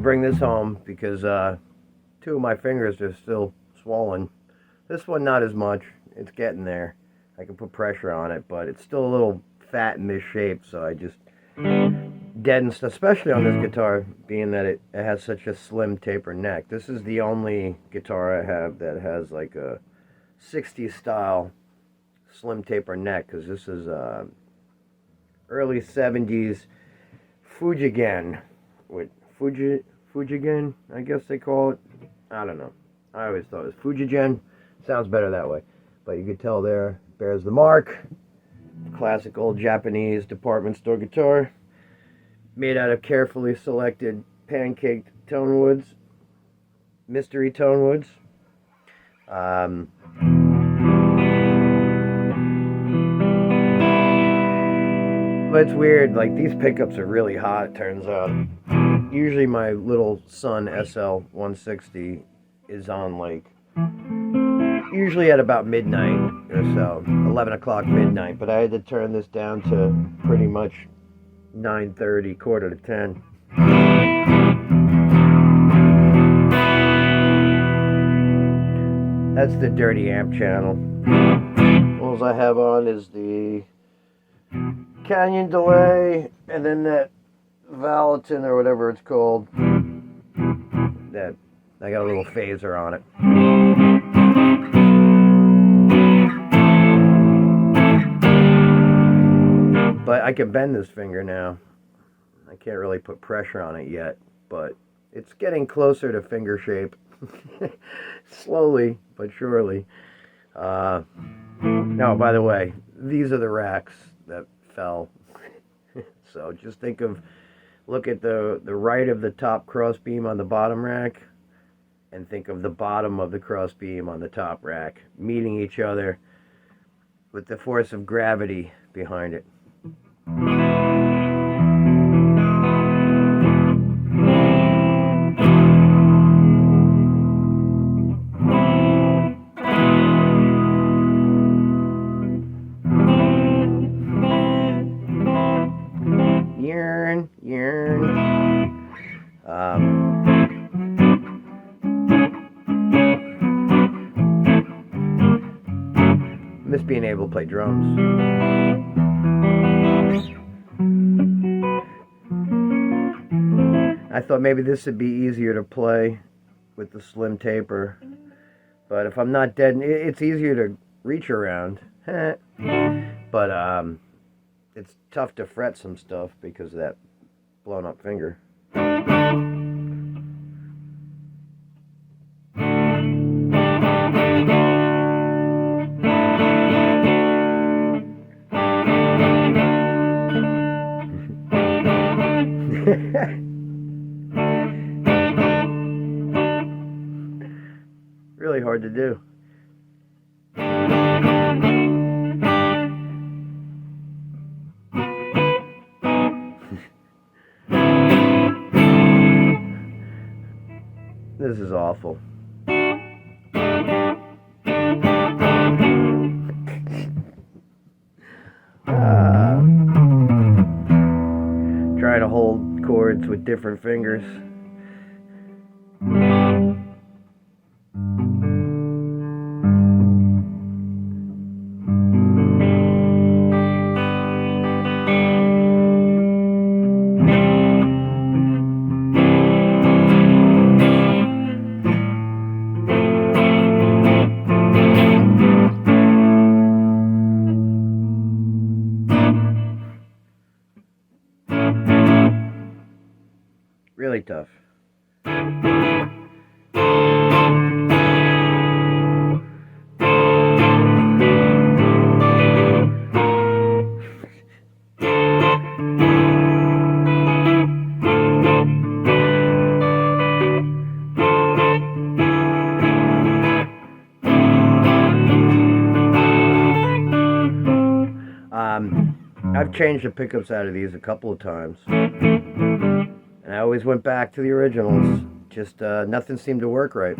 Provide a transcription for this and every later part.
bring this home because two of my fingers are still swollen. This one not as much. It's getting there. I can put pressure on it, but it's still a little fat and misshaped, so I just deaden stuff, especially on this guitar, being that it has such a slim taper neck. This is the only guitar I have that has like a 60s style slim taper neck, because this is early 70s Fujigen with Fujigen, I guess they call it. I don't know. I always thought it was Fujigen. Sounds better that way. But you can tell there, bears the mark. Classic old Japanese department store guitar. Made out of carefully selected pancaked tone woods. Mystery tone woods. But it's weird, like these pickups are really hot, it turns out. Usually my little Sun SL 160 is on like, usually at about midnight or so, 11 o'clock midnight, but I had to turn this down to pretty much 9:30, quarter to 10. That's the dirty amp channel. All I have on is the Canyon delay, and then that Valatin or whatever it's called. That I got a little phaser on it. But I can bend this finger now. I can't really put pressure on it yet, but it's getting closer to finger shape. Slowly but surely. Now, by the way, these are the racks that fell. So just look at the right of the top crossbeam on the bottom rack, and think of the bottom of the crossbeam on the top rack, meeting each other with the force of gravity behind it. Miss being able to play drums. I thought maybe this would be easier to play with the slim taper, but if I'm not dead, it's easier to reach around. But it's tough to fret some stuff because of that blown up finger. Really hard to do. This is awful. Trying to hold chords with different fingers. Really tough. I've changed the pickups out of these a couple of times, and I always went back to the originals. Just nothing seemed to work right.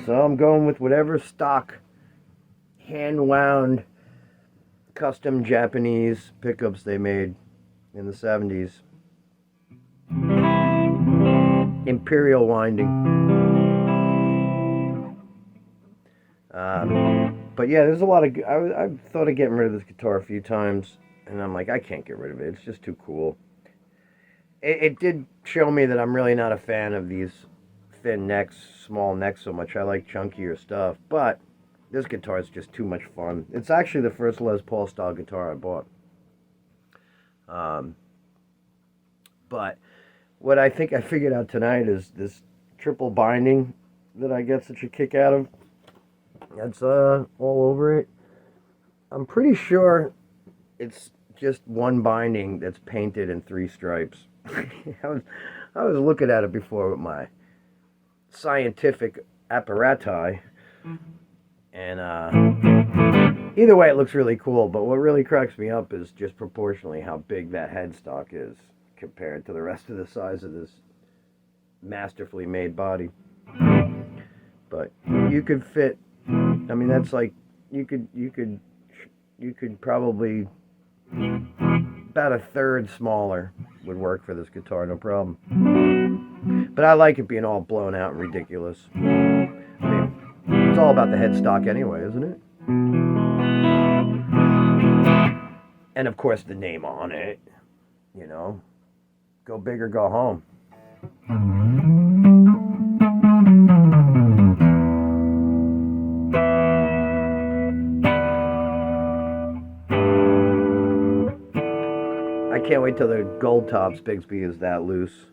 So I'm going with whatever stock hand-wound custom Japanese pickups they made in the 70s. imperial winding. But yeah, there's a lot of. I've thought of getting rid of this guitar a few times, and I'm like, I can't get rid of it. It's just too cool. It did show me that I'm really not a fan of these thin necks, small necks so much. I like chunkier stuff, but this guitar is just too much fun. It's actually the first Les Paul style guitar I bought. But what I think I figured out tonight is this triple binding that I get such a kick out of. That's all over it. I'm pretty sure it's just one binding that's painted in 3 stripes. I was looking at it before with my scientific apparati, and either way it looks really cool, but what really cracks me up is just proportionally how big that headstock is compared to the rest of the size of this masterfully made body. But you could fit, I mean, that's like, you could probably, about a third smaller would work for this guitar, no problem. But I like it being all blown out and ridiculous. I mean, it's all about the headstock anyway, isn't it? And of course the name on it, you know, go big or go home. I can't wait till the gold tops Bigsby is that loose.